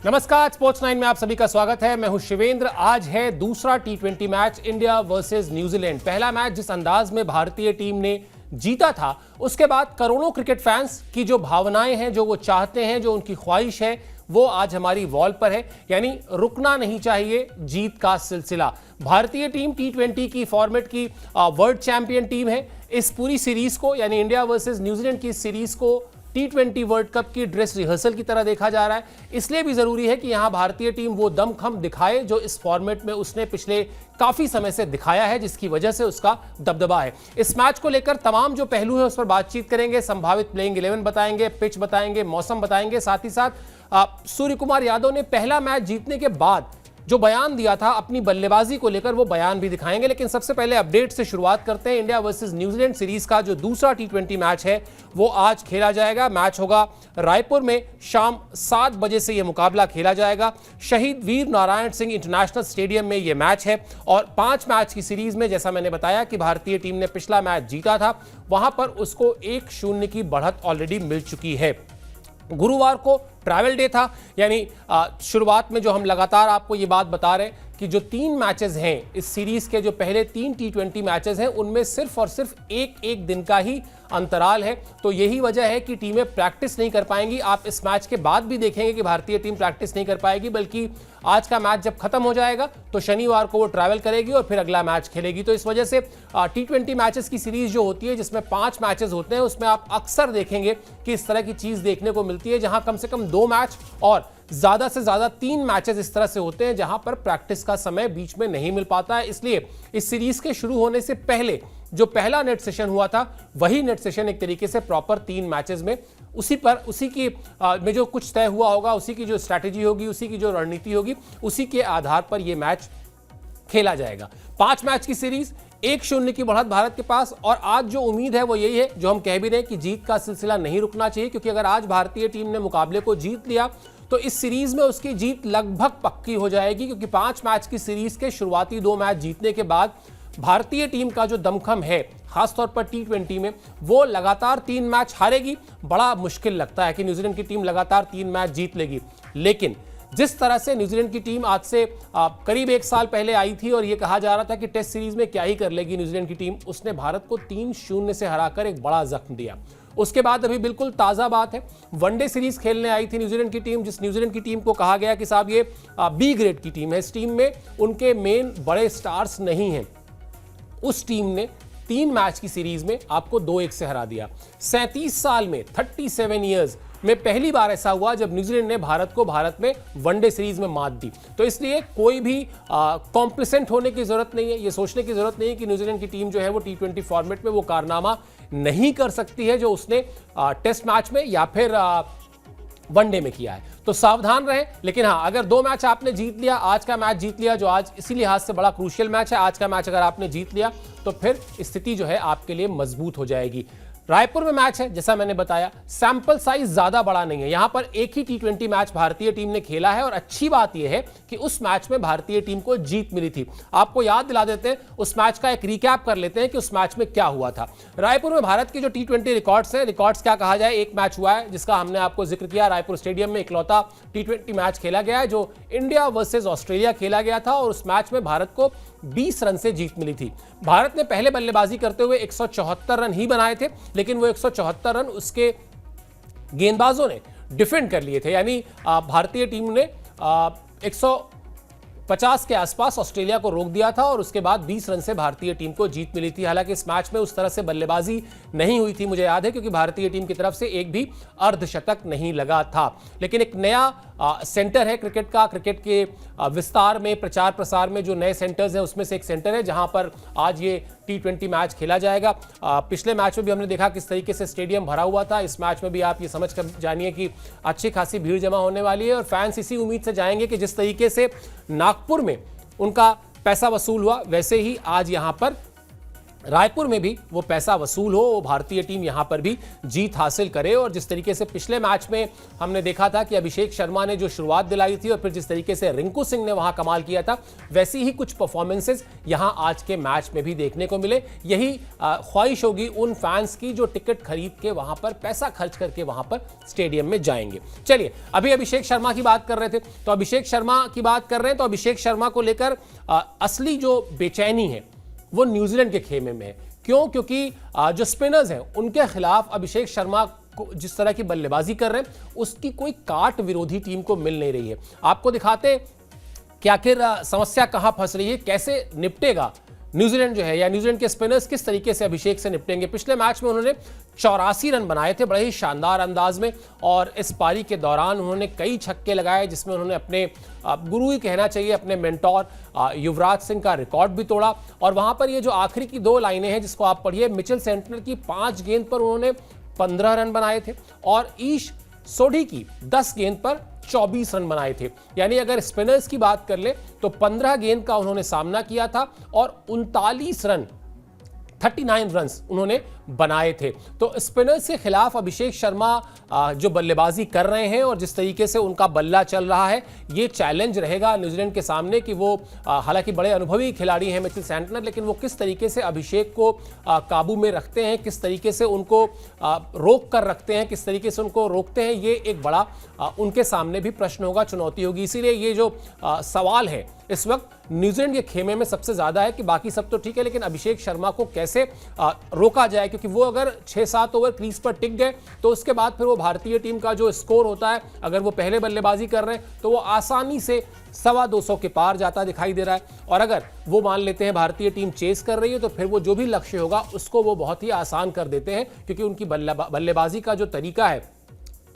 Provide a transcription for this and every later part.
नमस्कार, स्पोर्ट्स 9 में आप सभी का स्वागत है। मैं हूं शिवेंद्र। आज है दूसरा टी20 मैच इंडिया वर्सेस न्यूजीलैंड। पहला मैच जिस अंदाज में भारतीय टीम ने जीता था, उसके बाद करोड़ों क्रिकेट फैंस की जो भावनाएं हैं, जो वो चाहते हैं, जो उनकी ख्वाहिश है, वो आज हमारी वॉल पर है। यानी रुकना नहीं चाहिए जीत का सिलसिला। भारतीय टीम टी20 की फॉर्मेट की वर्ल्ड चैंपियन टीम है। इस पूरी सीरीज को, यानी इंडिया वर्सेस न्यूजीलैंड की सीरीज को टी20 वर्ल्ड कप की ड्रेस रिहर्सल की तरह देखा जा रहा है। इसलिए भी जरूरी है कि यहां भारतीय टीम वो दमखम दिखाए जो इस फॉर्मेट में उसने पिछले काफी समय से दिखाया है, जिसकी वजह से उसका दबदबा है। इस मैच को लेकर तमाम जो पहलू हैं उस पर बातचीत करेंगे। संभावित प्लेइंग 11 बताएंगे, पिच बताएंगे, मौसम बताएंगे। साथ ही साथ सूर्य कुमार यादव ने पहला मैच जीतने के बाद जो बयान दिया था अपनी बल्लेबाजी को लेकर, वो बयान भी दिखाएंगे। लेकिन सबसे पहले अपडेट से शुरुआत करते हैं। इंडिया वर्सेस न्यूजीलैंड सीरीज का जो दूसरा टी20 मैच है वो आज खेला जाएगा। मैच होगा रायपुर में, शाम 7 बजे से यह मुकाबला खेला जाएगा। शहीद वीर नारायण सिंह इंटरनेशनल स्टेडियम में यह मैच है। और 5 मैच की सीरीज में, जैसा मैंने बताया कि भारतीय टीम ने पिछला मैच जीता था, वहां पर उसको 1-0 की बढ़त ऑलरेडी मिल चुकी है। गुरुवार को ट्रैवल डे था, यानी शुरुआत में जो हम लगातार आपको ये बात बता रहे हैं कि जो 3 मैचेस हैं इस सीरीज के, जो पहले 3 टी20 मैचेस हैं, उनमें सिर्फ और सिर्फ एक दिन का ही अंतराल है। तो यही वजह है कि टीमें प्रैक्टिस नहीं कर पाएंगी। आप इस मैच के बाद भी देखेंगे कि भारतीय टीम प्रैक्टिस नहीं कर पाएगी, बल्कि आज का मैच जब खत्म हो जाएगा तो शनिवार को वो ट्रैवल करेगी और फिर अगला मैच खेलेगी। तो इस वजह से टी20 मैचेस की सीरीज जो होती है, जिसमें 5 मैचेस होते हैं, उसमें आप अक्सर देखेंगे कि इस तरह की चीज देखने को मिलती है, जहां कम से कम 2 मैच और ज्यादा से ज्यादा 3 मैचेस इस तरह से होते हैं जहां पर प्रैक्टिस का समय बीच में नहीं मिल पाता है। इसलिए इस सीरीज के शुरू होने से पहले जो पहला नेट सेशन हुआ था, वही नेट सेशन एक तरीके से प्रॉपर 3 मैचेस में उसी की में जो कुछ तय हुआ होगा, उसी की जो स्ट्रैटेजी होगी, उसी की जो रणनीति होगी, उसी के आधार पर यह मैच खेला जाएगा। 5 मैच की सीरीज, 1-0 की बढ़त भारत के पास। और आज जो उम्मीद है वो यही है, जो हम कह भी रहे हैं कि जीत का सिलसिला नहीं रुकना चाहिए, क्योंकि अगर आज भारतीय टीम ने मुकाबले को जीत लिया तो इस सीरीज में उसकी जीत लगभग पक्की हो जाएगी। क्योंकि 5 मैच की सीरीज के शुरुआती 2 मैच जीतने के बाद भारतीय टीम का जो दमखम है, खासतौर पर टी20 में, वो लगातार 3 मैच हारेगी। बड़ा मुश्किल लगता है कि न्यूजीलैंड की टीम लगातार 3 मैच जीत लेगी। लेकिन जिस तरह से न्यूजीलैंड की टीम आज से करीब 1 साल पहले आई थी और यह कहा जा रहा था कि टेस्ट सीरीज में क्या ही कर लेगी न्यूजीलैंड की टीम, उसने भारत को 3-0 से हराकर एक बड़ा जख्म दिया। उसके बाद अभी बिल्कुल ताजा बात है, वनडे सीरीज खेलने आई थी न्यूजीलैंड की टीम, जिस न्यूजीलैंड की टीम को कहा गया कि साहब ये बी ग्रेड की टीम है, इस टीम में उनके मेन बड़े स्टार्स नहीं हैं। उस टीम ने 3 मैच की सीरीज में आपको 2-1 से हरा दिया। 37 साल में, 37 ईयर्स में पहली बार ऐसा हुआ जब न्यूजीलैंड ने भारत में वनडे सीरीज में मात दी। तो इसलिए कोई भी कॉम्प्लिसेंट होने की जरूरत नहीं है, ये सोचने की जरूरत नहीं है कि न्यूजीलैंड की टीम जो है वो टी20 फॉर्मेट में वो कारनामा नहीं कर सकती है जो उसने टेस्ट मैच में या फिर वनडे में किया है। तो सावधान रहें। लेकिन हाँ, अगर 2 मैच आपने जीत लिया, आज का मैच जीत लिया, जो आज इसी लिहाज से बड़ा क्रूशियल मैच है, आज का मैच अगर आपने जीत लिया तो फिर स्थिति जो है आपके लिए मजबूत हो जाएगी। रायपुर में मैच है, जैसा मैंने बताया, सैंपल साइज ज्यादा बड़ा नहीं है। यहां पर एक ही टी20 मैच भारतीय टीम ने खेला है और अच्छी बात यह है कि उस मैच में भारतीय टीम को जीत मिली थी। आपको याद दिला देते हैं, उस मैच का एक रिकैप कर लेते हैं कि उस मैच में क्या हुआ था। रायपुर में भारत के जो टी20 रिकॉर्ड्स हैं, रिकॉर्ड्स क्या कहा जाए, एक मैच हुआ है जिसका हमने आपको जिक्र किया। रायपुर स्टेडियम में इकलौता टी20 मैच खेला गया है जो इंडिया वर्सेज ऑस्ट्रेलिया खेला गया था, और उस मैच में भारत को 20 रन से जीत मिली थी। भारत ने पहले बल्लेबाजी करते हुए 174 रन ही बनाए थे, लेकिन वो 174 रन उसके गेंदबाजों ने डिफेंड कर लिए थे। यानी भारतीय टीम ने 150 के आसपास ऑस्ट्रेलिया को रोक दिया था और उसके बाद 20 रन से भारतीय टीम को जीत मिली थी। हालांकि इस मैच में उस तरह से बल्लेबाजी नहीं हुई थी, मुझे याद है, क्योंकि भारतीय टीम की तरफ से एक भी अर्धशतक नहीं लगा था। लेकिन एक नया सेंटर है क्रिकेट का, क्रिकेट के विस्तार में, प्रचार प्रसार में जो नए सेंटर्स हैं उसमें से एक सेंटर है जहां पर आज ये टी20 मैच खेला जाएगा। पिछले मैच में भी हमने देखा किस तरीके से स्टेडियम भरा हुआ था। इस मैच में भी आप ये समझ कर जानिए कि अच्छी खासी भीड़ जमा होने वाली है और फैंस इसी उम्मीद से जाएंगे कि जिस तरीके से नागपुर में उनका पैसा वसूल हुआ, वैसे ही आज यहां पर रायपुर में भी वो पैसा वसूल हो, वो भारतीय टीम यहां पर भी जीत हासिल करे। और जिस तरीके से पिछले मैच में हमने देखा था कि अभिषेक शर्मा ने जो शुरुआत दिलाई थी और फिर जिस तरीके से रिंकू सिंह ने वहां कमाल किया था, वैसी ही कुछ परफॉर्मेंसेस यहां आज के मैच में भी देखने को मिले। यही ख्वाहिश होगी उन फैंस की जो टिकट खरीद के वहां पर पैसा खर्च करके वहां पर स्टेडियम में जाएंगे। चलिए, अभी अभिषेक शर्मा की बात कर रहे थे, तो अभिषेक शर्मा की बात कर रहे हैं, तो अभिषेक शर्मा को लेकर असली जो बेचैनी है वो न्यूजीलैंड के खेमे में है। क्यों? क्योंकि जो स्पिनर्स हैं उनके खिलाफ अभिषेक शर्मा को जिस तरह की बल्लेबाजी कर रहे हैं उसकी कोई काट विरोधी टीम को मिल नहीं रही है। आपको दिखाते कि आखिर समस्या कहां फंस रही है, कैसे निपटेगा न्यूजीलैंड जो है, या न्यूजीलैंड के स्पिनर्स किस तरीके से अभिषेक से निपटेंगे। पिछले मैच में उन्होंने 84 रन बनाए थे बड़े ही शानदार अंदाज में, और इस पारी के दौरान उन्होंने कई छक्के लगाए जिसमें उन्होंने अपने गुरु ही कहना चाहिए, अपने मेंटोर युवराज सिंह का रिकॉर्ड भी तोड़ा। और वहां पर ये जो आखिरी की 2 लाइनें हैं जिसको आप पढ़िए, मिचेल सेंटनर की 5 गेंद पर उन्होंने 15 रन बनाए थे और ईश सोढ़ी की 10 गेंद पर 24 रन बनाए थे। यानी अगर स्पिनर्स की बात कर ले तो 15 गेंद का उन्होंने सामना किया था और 39 रन 39 रन्स उन्होंने बनाए थे। तो स्पिनर्स के खिलाफ अभिषेक शर्मा जो बल्लेबाजी कर रहे हैं और जिस तरीके से उनका बल्ला चल रहा है, ये चैलेंज रहेगा न्यूजीलैंड के सामने कि वो हालांकि बड़े अनुभवी खिलाड़ी हैं मिचेल सेंटनर, लेकिन वो किस तरीके से अभिषेक को काबू में रखते हैं, किस तरीके से उनको रोक कर रखते हैं, किस तरीके से उनको रोकते हैं, ये एक बड़ा उनके सामने भी प्रश्न होगा, चुनौती होगी। इसीलिए ये जो सवाल है इस वक्त न्यूजीलैंड के खेमे में सबसे ज्यादा है कि बाकी सब तो ठीक है, लेकिन अभिषेक शर्मा को कैसे रोका जाए, क्योंकि वो अगर 6-7 ओवर क्रीज पर टिक गए तो उसके बाद फिर वो भारतीय टीम का जो स्कोर होता है, अगर वो पहले बल्लेबाजी कर रहे हैं तो वो आसानी से 250 के पार जाता दिखाई दे रहा है। और अगर वो मान लेते हैं भारतीय टीम चेस कर रही है तो फिर वो जो भी लक्ष्य होगा उसको वो बहुत ही आसान कर देते हैं, क्योंकि उनकी बल्लेबाजी का जो तरीका है,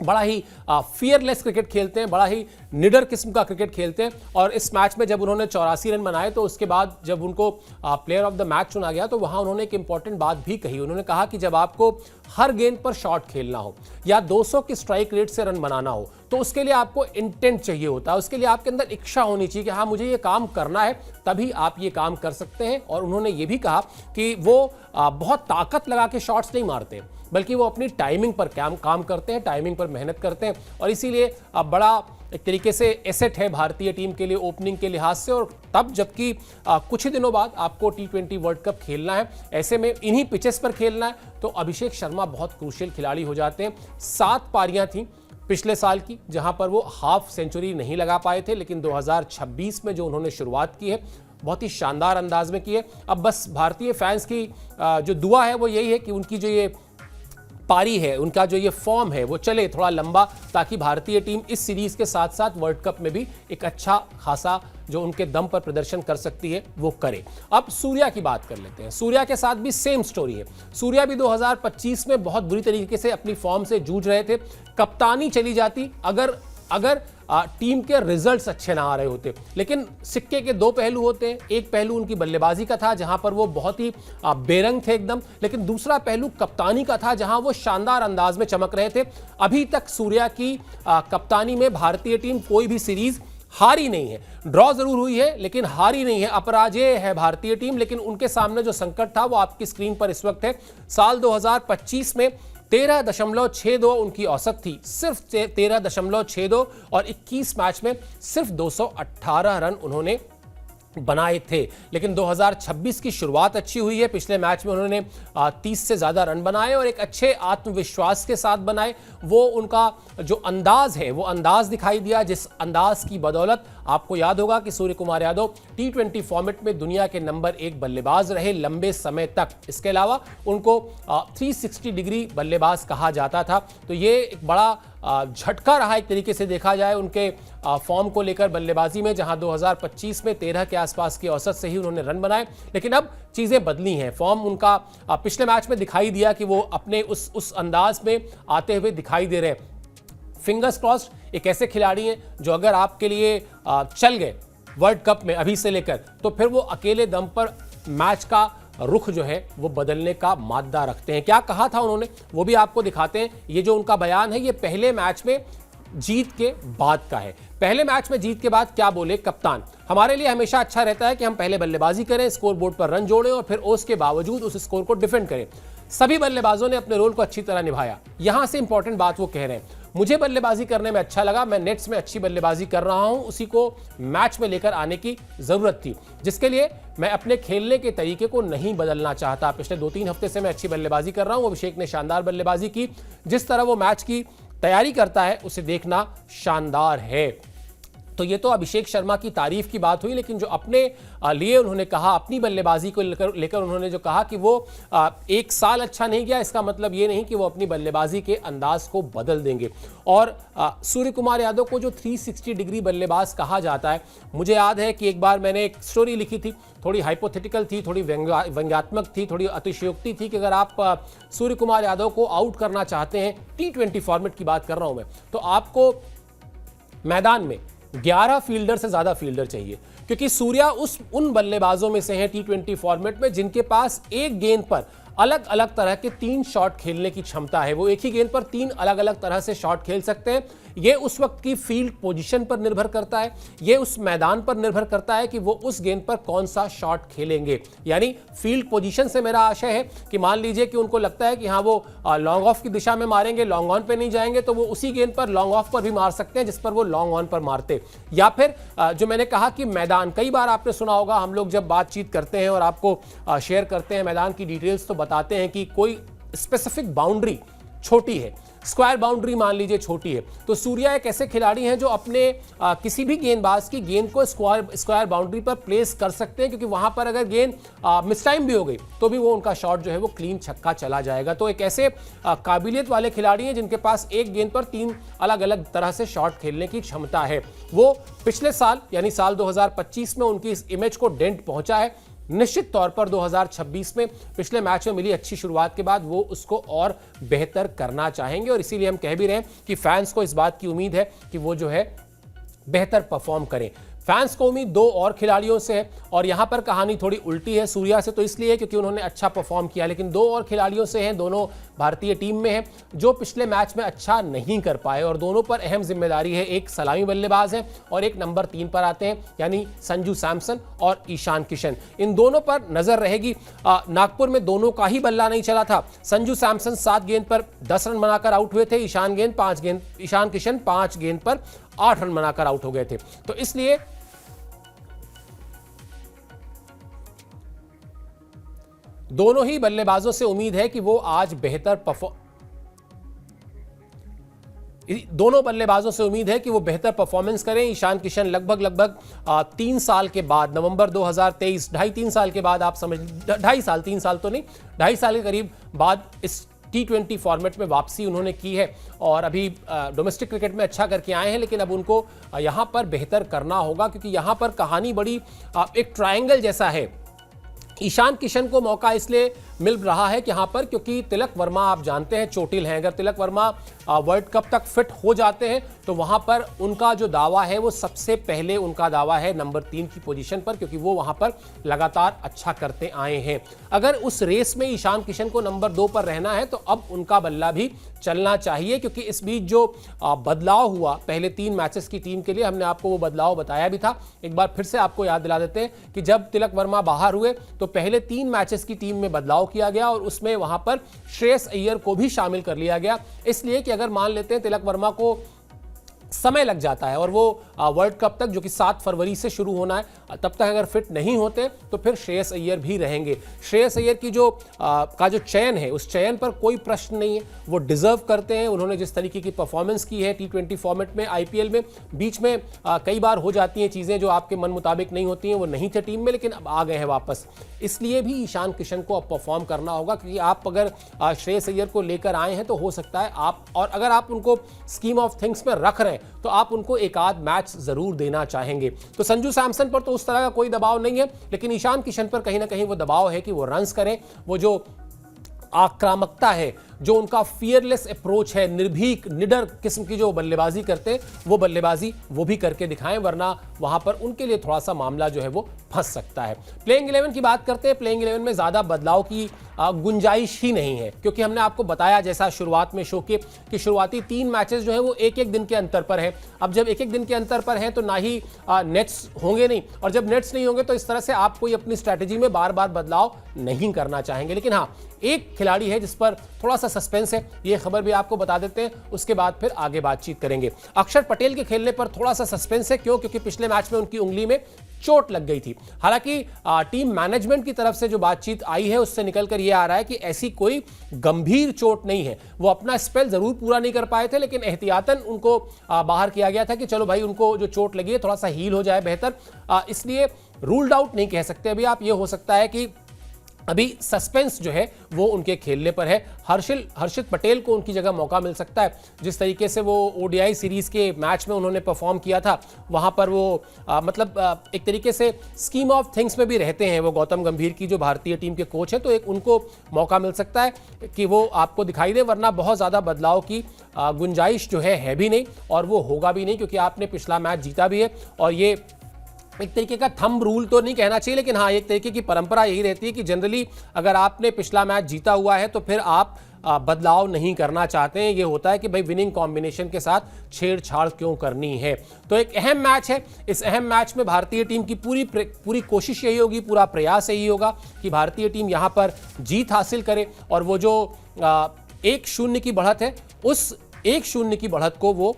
बड़ा ही फियरलेस क्रिकेट खेलते हैं, बड़ा ही निडर किस्म का क्रिकेट खेलते हैं। और इस मैच में जब उन्होंने 84 रन बनाए तो उसके बाद जब उनको प्लेयर ऑफ द मैच चुना गया तो वहां उन्होंने एक इंपॉर्टेंट बात भी कही। उन्होंने कहा कि जब आपको हर गेंद पर शॉट खेलना हो या 200 की स्ट्राइक रेट से रन बनाना हो तो उसके लिए आपको इंटेंट चाहिए होता है, उसके लिए आपके अंदर इच्छा होनी चाहिए कि हाँ मुझे ये काम करना है, तभी आप ये काम कर सकते हैं। और उन्होंने ये भी कहा कि वो बहुत ताकत लगा के शॉट्स नहीं मारते, बल्कि वो अपनी टाइमिंग पर काम करते हैं, टाइमिंग पर मेहनत करते हैं। और इसीलिए बड़ा एक तरीके से एसेट है भारतीय टीम के लिए ओपनिंग के लिहाज से। और तब जबकि कुछ ही दिनों बाद आपको T20 वर्ल्ड कप खेलना है, ऐसे में इन्हीं पिचेस पर खेलना है, तो अभिषेक शर्मा बहुत क्रूशियल खिलाड़ी हो जाते हैं। 7 पारियां थी पिछले साल की जहां पर वो हाफ सेंचुरी नहीं लगा पाए थे, लेकिन 2026 में जो उन्होंने शुरुआत की है बहुत ही शानदार अंदाज में की है। अब बस भारतीय फैंस की जो दुआ है वो यही है कि उनकी जो ये पारी है, उनका जो ये फॉर्म है वो चले थोड़ा लंबा, ताकि भारतीय टीम इस सीरीज के साथ साथ वर्ल्ड कप में भी एक अच्छा खासा जो उनके दम पर प्रदर्शन कर सकती है वो करे। अब सूर्या की बात कर लेते हैं। सूर्या के साथ भी सेम स्टोरी है। सूर्या भी 2025 में बहुत बुरी तरीके से अपनी फॉर्म से जूझ रहे थे। कप्तानी चली जाती अगर टीम के रिजल्ट्स अच्छे ना आ रहे होते, लेकिन सिक्के के 2 पहलू होते हैं। एक पहलू उनकी बल्लेबाजी का था जहां पर वो बहुत ही बेरंग थे एकदम, लेकिन दूसरा पहलू कप्तानी का था जहां वो शानदार अंदाज में चमक रहे थे। अभी तक सूर्या की कप्तानी में भारतीय टीम कोई भी सीरीज हारी नहीं है, ड्रॉ जरूर हुई है लेकिन हारी नहीं है, अपराजय है भारतीय टीम। लेकिन उनके सामने जो संकट था वो आपकी स्क्रीन पर इस वक्त है। साल 2025 में 13.62 उनकी औसत थी, सिर्फ 13.62, और 21 मैच में सिर्फ 218 रन उन्होंने बनाए थे। लेकिन 2026 की शुरुआत अच्छी हुई है। पिछले मैच में उन्होंने 30 से ज्यादा रन बनाए और एक अच्छे आत्मविश्वास के साथ बनाए। वो उनका जो अंदाज है वो अंदाज दिखाई दिया, जिस अंदाज की बदौलत आपको याद होगा कि सूर्य कुमार यादव T20 फॉर्मेट में दुनिया के नंबर 1 बल्लेबाज रहे लंबे समय तक। इसके अलावा उनको 360 डिग्री बल्लेबाज कहा जाता था। तो ये एक बड़ा झटका रहा एक तरीके से देखा जाए उनके फॉर्म को लेकर बल्लेबाजी में, जहां 2025 में 13 के आसपास की औसत से ही उन्होंने रन बनाए। लेकिन अब चीजें बदली हैं। फॉर्म उनका पिछले मैच में दिखाई दिया कि वो अपने उस अंदाज में आते हुए दिखाई दे रहे हैं। फिंगर्स क्रॉस्ड एक ऐसे खिलाड़ी हैं जो अगर आपके लिए चल गए वर्ल्ड कप में अभी से लेकर, तो फिर वो अकेले दम पर मैच का रुख जो है वो बदलने का मादा रखते हैं। क्या कहा था उन्होंने वो भी आपको दिखाते हैं। ये जो उनका बयान है ये पहले मैच में जीत के बाद का है। पहले मैच में जीत के बाद क्या बोले कप्तान, हमारे लिए हमेशा अच्छा रहता है कि हम पहले बल्लेबाजी करें, स्कोर बोर्ड पर रन जोड़ें और फिर उसके बावजूद उस स्कोर को डिफेंड करें। सभी बल्लेबाजों ने अपने रोल को अच्छी तरह निभाया। यहां से इंपॉर्टेंट बात वो कह रहे हैं, मुझे बल्लेबाजी करने में अच्छा लगा, मैं नेट्स में अच्छी बल्लेबाजी कर रहा हूं, उसी को मैच में लेकर आने की जरूरत थी, जिसके लिए मैं अपने खेलने के तरीके को नहीं बदलना चाहता। पिछले 2-3 हफ्ते से मैं अच्छी बल्लेबाजी कर रहा हूं। अभिषेक ने शानदार बल्लेबाजी की, जिस तरह वो मैच की तैयारी करता है उसे देखना शानदार है। तो ये तो अभिषेक शर्मा की तारीफ की बात हुई, लेकिन जो अपने लिए उन्होंने कहा, अपनी बल्लेबाजी को लेकर उन्होंने जो कहा कि वो एक साल अच्छा नहीं गया, इसका मतलब ये नहीं कि वो अपनी बल्लेबाजी के अंदाज को बदल देंगे। और सूर्य कुमार यादव को जो 360 डिग्री बल्लेबाज कहा जाता है, मुझे याद है कि एक बार मैंने एक स्टोरी लिखी थी, थोड़ी हाइपोथेटिकल थी, थोड़ी व्यंग्यात्मक थी, थोड़ी अतिशयोक्ति थी कि अगर आप सूर्य कुमार यादव को आउट करना चाहते हैं, T20 फॉर्मेट की बात कर रहा हूं मैं, तो आपको मैदान में 11 फील्डर से ज्यादा फील्डर चाहिए, क्योंकि सूर्या उन बल्लेबाजों में से हैं T20 फॉर्मेट में जिनके पास एक गेंद पर अलग अलग तरह के 3 शॉट खेलने की क्षमता है। वो एक ही गेंद पर 3 अलग अलग तरह से शॉट खेल सकते हैं। ये उस वक्त की फील्ड पोजीशन पर निर्भर करता है, ये उस मैदान पर निर्भर करता है कि वो उस गेंद पर कौन सा शॉट खेलेंगे। यानी फील्ड पोजीशन से मेरा आशय है कि मान लीजिए कि उनको लगता है कि हाँ वो लॉन्ग ऑफ की दिशा में मारेंगे, लॉन्ग ऑन पे नहीं जाएंगे, तो वो उसी गेंद पर लॉन्ग ऑफ पर भी मार सकते हैं जिस पर वो लॉन्ग ऑन पर मारते। या फिर जो मैंने कहा कि मैदान, कई बार आपने सुना होगा, हम लोग जब बातचीत करते हैं और आपको शेयर करते हैं मैदान की डिटेल्स, तो बताते हैं कि कोई स्पेसिफिक बाउंड्री छोटी है, स्क्वायर बाउंड्री मान लीजिए छोटी है, तो सूर्या एक ऐसे खिलाड़ी हैं जो अपने किसी भी गेंदबाज की गेंद को स्क्वायर बाउंड्री पर प्लेस कर सकते हैं, क्योंकि वहां पर अगर गेंद मिस टाइम भी हो गई तो भी वो उनका शॉट जो है वो क्लीन छक्का चला जाएगा। तो एक ऐसे काबिलियत वाले खिलाड़ी हैं जिनके पास एक गेंद पर 3 अलग अलग तरह से शॉट खेलने की क्षमता है। वो पिछले साल यानी साल 2025 में उनकी इस इमेज को डेंट पहुंचा है। निश्चित तौर पर 2026 में पिछले मैच में मिली अच्छी शुरुआत के बाद वो उसको और बेहतर करना चाहेंगे, और इसीलिए हम कह भी रहे हैं कि फैंस को इस बात की उम्मीद है कि वो जो है बेहतर परफॉर्म करें। फैंस को उम्मीद 2 और खिलाड़ियों से है, और यहां पर कहानी थोड़ी उल्टी है। सूर्या से तो इसलिए क्योंकि उन्होंने अच्छा परफॉर्म किया, लेकिन 2 और खिलाड़ियों से हैं, दोनों भारतीय टीम में हैं, जो पिछले मैच में अच्छा नहीं कर पाए, और दोनों पर अहम जिम्मेदारी है। एक सलामी बल्लेबाज है और एक नंबर 3 पर आते हैं, यानी संजू सैमसन और ईशान किशन। इन दोनों पर नजर रहेगी। नागपुर में दोनों का ही बल्ला नहीं चला था। संजू सैमसन 7 गेंद पर 10 रन बनाकर आउट हुए थे, ईशान किशन 5 गेंद पर 8 रन बनाकर आउट हो गए थे। तो इसलिए दोनों ही बल्लेबाजों से उम्मीद है कि वो आज बेहतर परफॉर्मेंस करें। ईशान किशन लगभग 3 साल के बाद, नवंबर 2023, 2.5-3 साल के बाद, आप समझ 2.5 साल, 3 साल तो नहीं, 2.5 साल के करीब बाद इस T20 फॉर्मेट में वापसी उन्होंने की है, और अभी डोमेस्टिक क्रिकेट में अच्छा करके आए हैं, लेकिन अब उनको यहां पर बेहतर करना होगा, क्योंकि यहां पर कहानी बड़ी एक ट्रायंगल जैसा है। ईशान किशन को मौका इसलिए मिल रहा है कि यहां पर क्योंकि तिलक वर्मा आप जानते हैं चोटिल हैं। अगर तिलक वर्मा वर्ल्ड कप तक फिट हो जाते हैं तो वहां पर उनका जो दावा है वो सबसे पहले उनका दावा है नंबर 3 की पोजीशन पर, क्योंकि वो वहां पर लगातार अच्छा करते आए हैं। अगर उस रेस में ईशान किशन को नंबर 2 पर रहना है तो अब उनका बल्ला भी चलना चाहिए, क्योंकि इस बीच जो बदलाव हुआ पहले 3 मैचेस की टीम के लिए, हमने आपको वो बदलाव बताया भी था। एक बार फिर से आपको याद दिला देते हैं कि जब तिलक वर्मा बाहर हुए तो पहले 3 मैचेस की टीम में बदलाव किया गया, और उसमें वहां पर श्रेयस अय्यर को भी शामिल कर लिया गया, इसलिए कि अगर मान लेते हैं तिलक वर्मा को समय लग जाता है और वो वर्ल्ड कप तक, जो कि 7 फरवरी से शुरू होना है, तब तक अगर फिट नहीं होते तो फिर श्रेयस अय्यर भी रहेंगे। श्रेयस अय्यर की जो चयन है, उस चयन पर कोई प्रश्न नहीं है, वो डिजर्व करते हैं। उन्होंने जिस तरीके की परफॉर्मेंस की है T20 फॉर्मेट में, IPL में बीच में कई बार हो जाती हैं चीज़ें जो आपके मन मुताबिक नहीं होती हैं, वो नहीं थे टीम में, लेकिन अब आ गए हैं वापस। इसलिए भी ईशान किशन को अब परफॉर्म करना होगा, क्योंकि आप अगर श्रेयस अय्यर को लेकर आए हैं तो हो सकता है आप, और अगर आप उनको स्कीम ऑफ थिंग्स में रख रहे हैं तो आप उनको एक आध मैच जरूर देना चाहेंगे। तो संजू सैमसन पर तो उस तरह का कोई दबाव नहीं है, लेकिन ईशान किशन पर कहीं ना कहीं वो दबाव है कि वो रन्स करें, वो जो आक्रामकता है जो उनका फियरलेस अप्रोच है, निर्भीक निडर किस्म की जो बल्लेबाजी करते हैं, वो बल्लेबाजी वो भी करके दिखाएं, वरना वहां पर उनके लिए थोड़ा सा मामला जो है वो फंस सकता है। प्लेइंग 11 की बात करते हैं। प्लेइंग 11 में ज्यादा बदलाव की गुंजाइश ही नहीं है, क्योंकि हमने आपको बताया जैसा शुरुआत में शो के कि शुरुआती 3 मैचेस जो है वो एक एक दिन के अंतर पर है। अब जब एक एक दिन के अंतर पर है तो ना ही नेट्स होंगे नहीं, और जब नेट्स नहीं होंगे तो इस तरह से आप कोई अपनी स्ट्रैटेजी में बार बार बदलाव नहीं करना चाहेंगे। लेकिन हाँ, एक खिलाड़ी है जिस पर थोड़ा सा सस्पेंस है, ये खबर भी आपको बता देते हैं, उसके बाद फिर आगे बातचीत करेंगे। अक्षर पटेल के खेलने पर थोड़ा सा सस्पेंस है। क्यों? क्योंकि पिछले मैच में उनकी उंगली में चोट लग गई थी। हालांकि टीम मैनेजमेंट की तरफ से जो बातचीत आई है उससे निकलकर यह आ रहा है कि ऐसी कोई गंभीर चोट नहीं है। वो अपना स्पेल जरूर पूरा नहीं कर पाए थे, लेकिन एहतियातन उनको बाहर किया गया था कि चलो भाई, उनको जो चोट लगी है थोड़ा सा हील हो जाए बेहतर, इसलिए रूल्ड आउट नहीं कह सकते अभी आप। ये हो सकता है कि अभी सस्पेंस जो है वो उनके खेलने पर है। हर्षित पटेल को उनकी जगह मौका मिल सकता है। जिस तरीके से वो ओडीआई सीरीज के मैच में उन्होंने परफॉर्म किया था, वहां पर वो एक तरीके से स्कीम ऑफ थिंग्स में भी रहते हैं वो गौतम गंभीर की जो भारतीय टीम के कोच हैं, तो एक उनको मौका मिल सकता है कि वो आपको दिखाई दे, वरना बहुत ज़्यादा बदलाव की गुंजाइश जो है भी नहीं, और वो होगा भी नहीं, क्योंकि आपने पिछला मैच जीता भी है। और ये एक तरीके का थंब रूल तो नहीं कहना चाहिए, लेकिन हाँ, एक तरीके की परंपरा यही रहती है कि जनरली अगर आपने पिछला मैच जीता हुआ है तो फिर आप बदलाव नहीं करना चाहते हैं। ये होता है कि भाई विनिंग कॉम्बिनेशन के साथ छेड़छाड़ क्यों करनी है। तो एक अहम मैच है। इस अहम मैच में भारतीय टीम की पूरी कोशिश यही होगी, पूरा प्रयास यही होगा कि भारतीय टीम यहां पर जीत हासिल करे, और वो जो 1-0 की बढ़त है, उस 1-0 की बढ़त को वो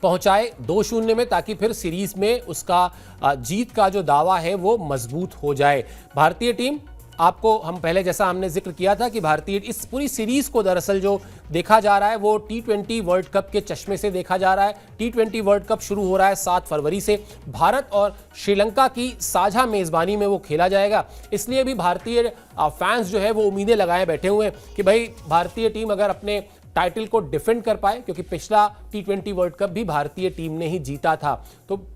पहुंचाए 2-0 में, ताकि फिर सीरीज में उसका जीत का जो दावा है वो मजबूत हो जाए। भारतीय टीम, आपको हम पहले जैसा हमने जिक्र किया था कि भारतीय इस पूरी सीरीज को दरअसल जो देखा जा रहा है वो T20 वर्ल्ड कप के चश्मे से देखा जा रहा है। T20 वर्ल्ड कप शुरू हो रहा है 7 फरवरी से। भारत और श्रीलंका की साझा मेजबानी में वो खेला जाएगा, इसलिए भी भारतीय फैंस जो है वो उम्मीदें लगाए बैठे हुए हैं कि भाई भारतीय टीम अगर अपने टाइटल को डिफेंड कर पाए, क्योंकि पिछला T20 वर्ल्ड कप भी भारतीय टीम ने ही जीता था, तो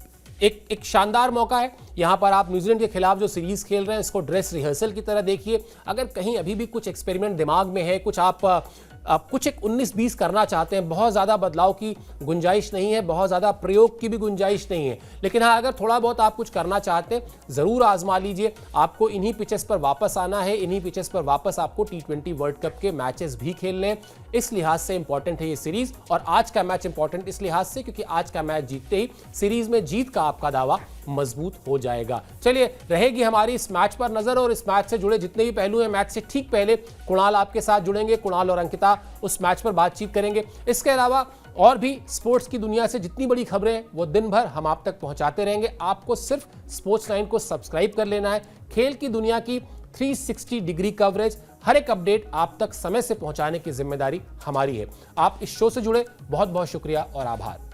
एक शानदार मौका है। यहां पर आप न्यूजीलैंड के खिलाफ जो सीरीज खेल रहे हैं इसको ड्रेस रिहर्सल की तरह देखिए। अगर कहीं अभी भी कुछ एक्सपेरिमेंट दिमाग में है, कुछ आप कुछ एक 19-20 करना चाहते हैं, बहुत ज़्यादा बदलाव की गुंजाइश नहीं है, बहुत ज़्यादा प्रयोग की भी गुंजाइश नहीं है, लेकिन हाँ, अगर थोड़ा बहुत आप कुछ करना चाहते हैं ज़रूर आजमा लीजिए। आपको इन्हीं पिचेस पर वापस आना है, इन्हीं पिचेस पर वापस आपको T20 वर्ल्ड कप के मैचेस भी खेलने हैं। इस लिहाज से इंपॉर्टेंट है ये सीरीज, और आज का मैच इंपॉर्टेंट इस लिहाज से क्योंकि आज का मैच जीतते ही सीरीज में जीत का आपका दावा मजबूत हो जाएगा। चलिए, रहेगी हमारी इस मैच पर नजर, और इस मैच से जुड़े जितने भी पहलू हैं, मैच से ठीक पहले कुणाल आपके साथ जुड़ेंगे। कुणाल और अंकिता उस मैच पर बातचीत करेंगे। इसके अलावा और भी स्पोर्ट्स की दुनिया से जितनी बड़ी खबरें हैं वो दिन भर हम आप तक पहुंचाते रहेंगे। आपको सिर्फ स्पोर्ट्स 9 को सब्सक्राइब कर लेना है। खेल की दुनिया की 360 डिग्री कवरेज, हर एक अपडेट आप तक समय से पहुंचाने की जिम्मेदारी हमारी है। आप इस शो से जुड़े, बहुत बहुत शुक्रिया और आभार।